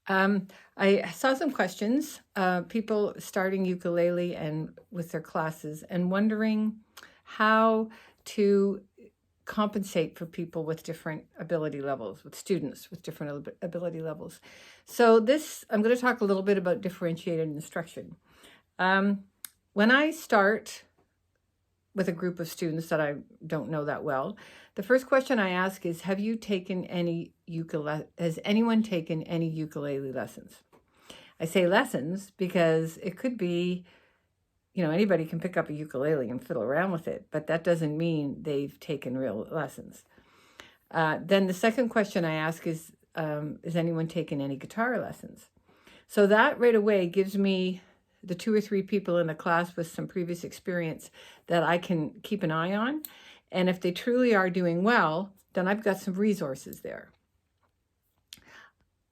I saw some questions, people starting ukulele and with their classes and wondering how to compensate for people with different ability levels, with students with different ability levels. So I'm going to talk a little bit about differentiated instruction. When I start with a group of students that I don't know that well, the first question I ask is, has anyone taken any ukulele lessons? I say lessons because it could be, anybody can pick up a ukulele and fiddle around with it, but that doesn't mean they've taken real lessons. Then the second question I ask is anyone taken any guitar lessons? So that right away gives me the 2 or 3 people in the class with some previous experience that I can keep an eye on. And if they truly are doing well, then I've got some resources there.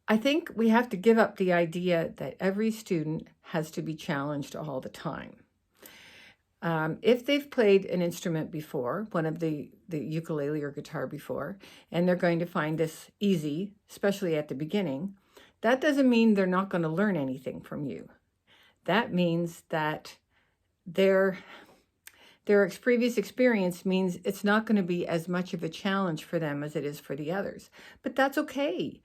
I think we have to give up the idea that every student has to be challenged all the time. If they've played an instrument before, one of the ukulele or guitar before, and they're going to find this easy, especially at the beginning, that doesn't mean they're not going to learn anything from you. That means that their previous experience means it's not going to be as much of a challenge for them as it is for the others. But that's okay.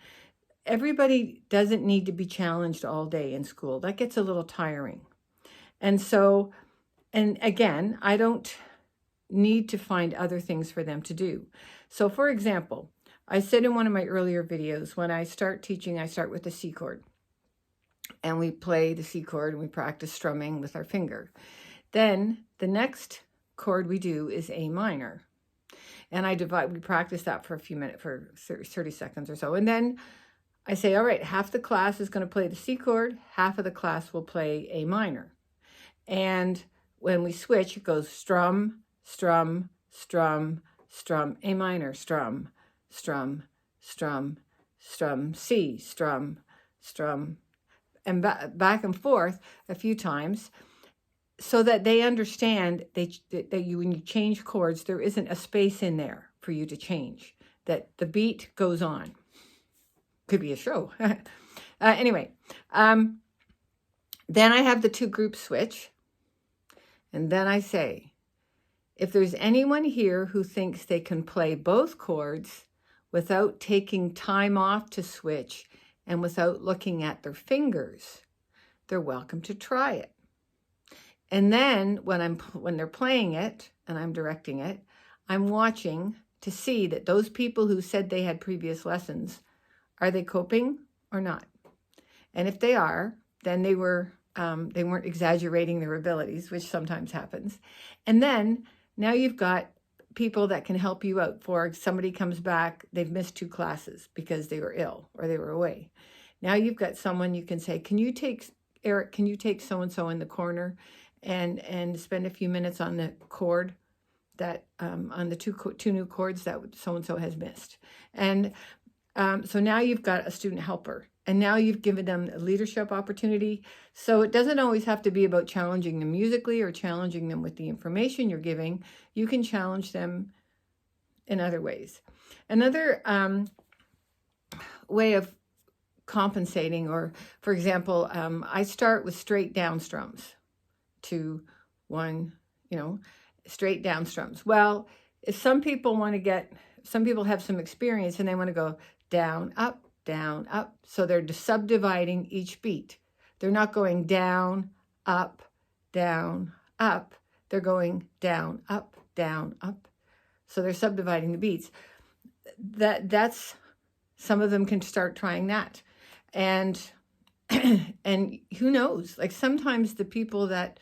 Everybody doesn't need to be challenged all day in school. That gets a little tiring. And again, I don't need to find other things for them to do. So for example, I said in one of my earlier videos, when I start teaching, I start with the C chord. And we play the C chord and we practice strumming with our finger. Then the next chord we do is A minor. And we practice that for a few minutes, for 30 seconds or so. And then I say, all right, half the class is going to play the C chord, half of the class will play A minor. And when we switch, it goes strum, strum, strum, strum, A minor, strum, strum, strum, strum, C, strum, strum, and back and forth a few times, so that they understand that when you change chords, there isn't a space in there for you to change, that the beat goes on. Could be a show. Anyway, then I have the 2 groups switch, and then I say, if there's anyone here who thinks they can play both chords without taking time off to switch and without looking at their fingers, they're welcome to try it. And then when they're playing it and I'm directing it, I'm watching to see that those people who said they had previous lessons, are they coping or not? And if they are, then they weren't exaggerating their abilities, which sometimes happens. And then now you've got people that can help you out. For somebody comes back, they've missed 2 classes because they were ill or they were away. Now you've got someone you can say, Eric, can you take so-and-so in the corner and spend a few minutes on the chord that, on the two new chords that so-and-so has missed. And so now you've got a student helper, and now you've given them a leadership opportunity. So it doesn't always have to be about challenging them musically or challenging them with the information you're giving. You can challenge them in other ways. Another way of compensating, or for example, I start with straight down strums, 2, 1, straight down strums. Well, if some people have some experience and they want to go down, up, so they're subdividing each beat. They're not going down, up, down, up. They're going down, up, down, up. So they're subdividing the beats. That's some of them can start trying that. And who knows, like sometimes the people that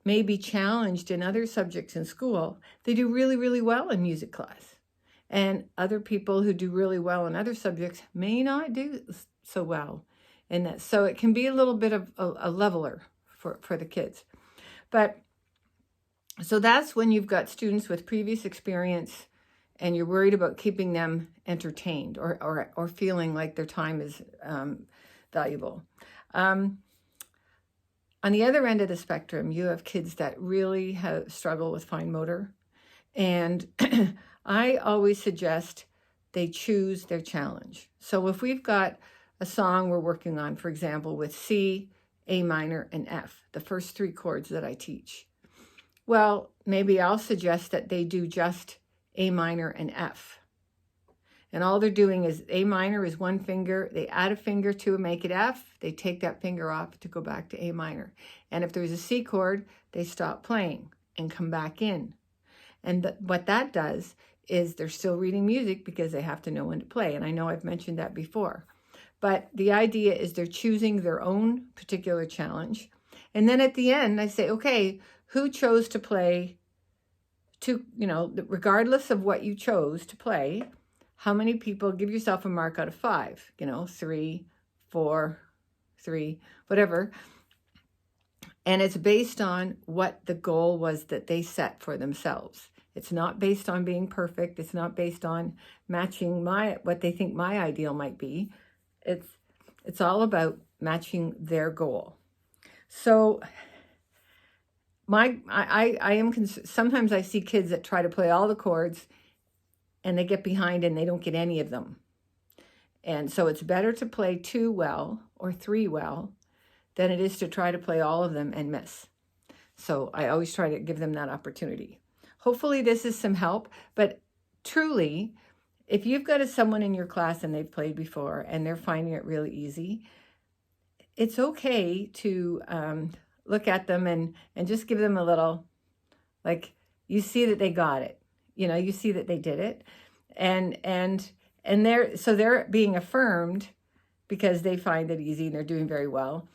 may be challenged in other subjects in school, they do really, really well in music class. And other people who do really well in other subjects may not do so well in that. So it can be a little bit of a leveler for the kids. But so that's when you've got students with previous experience and you're worried about keeping them entertained or feeling like their time is valuable. On the other end of the spectrum, you have kids that really struggle with fine motor. And I always suggest they choose their challenge. So if we've got a song we're working on, for example, with C, A minor, and F, the first 3 chords that I teach. Well, maybe I'll suggest that they do just A minor and F. And all they're doing is A minor is 1 finger. They add a finger to make it F. They take that finger off to go back to A minor. And if there's a C chord, they stop playing and come back in. And what that does is they're still reading music because they have to know when to play. And I know I've mentioned that before. But the idea is they're choosing their own particular challenge. And then at the end, I say, okay, who chose to play regardless of what you chose to play, how many people, give yourself a mark out of 5, 3, 4, 3, whatever. And it's based on what the goal was that they set for themselves. It's not based on being perfect. It's not based on matching what they think my ideal might be. It's all about matching their goal. So sometimes I see kids that try to play all the chords and they get behind and they don't get any of them. And so it's better to play 2 well or 3 well than it is to try to play all of them and miss. So I always try to give them that opportunity. Hopefully this is some help, but truly, if you've got someone in your class and they've played before and they're finding it really easy, it's okay to look at them and just give them a little, like, you see that they got it. You see that they did it. And they're being affirmed because they find it easy and they're doing very well.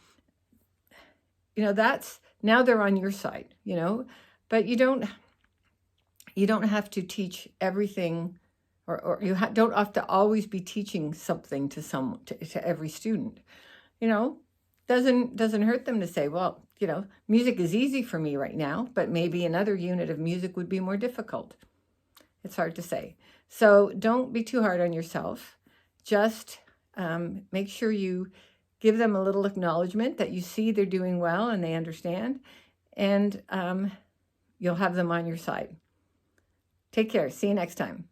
Now they're on your side, but you don't have to teach everything, or you don't have to always be teaching something to every student. Doesn't hurt them to say, well, music is easy for me right now, but maybe another unit of music would be more difficult. It's hard to say. So don't be too hard on yourself. Just make sure you give them a little acknowledgement that you see they're doing well and they understand, and you'll have them on your side. Take care. See you next time.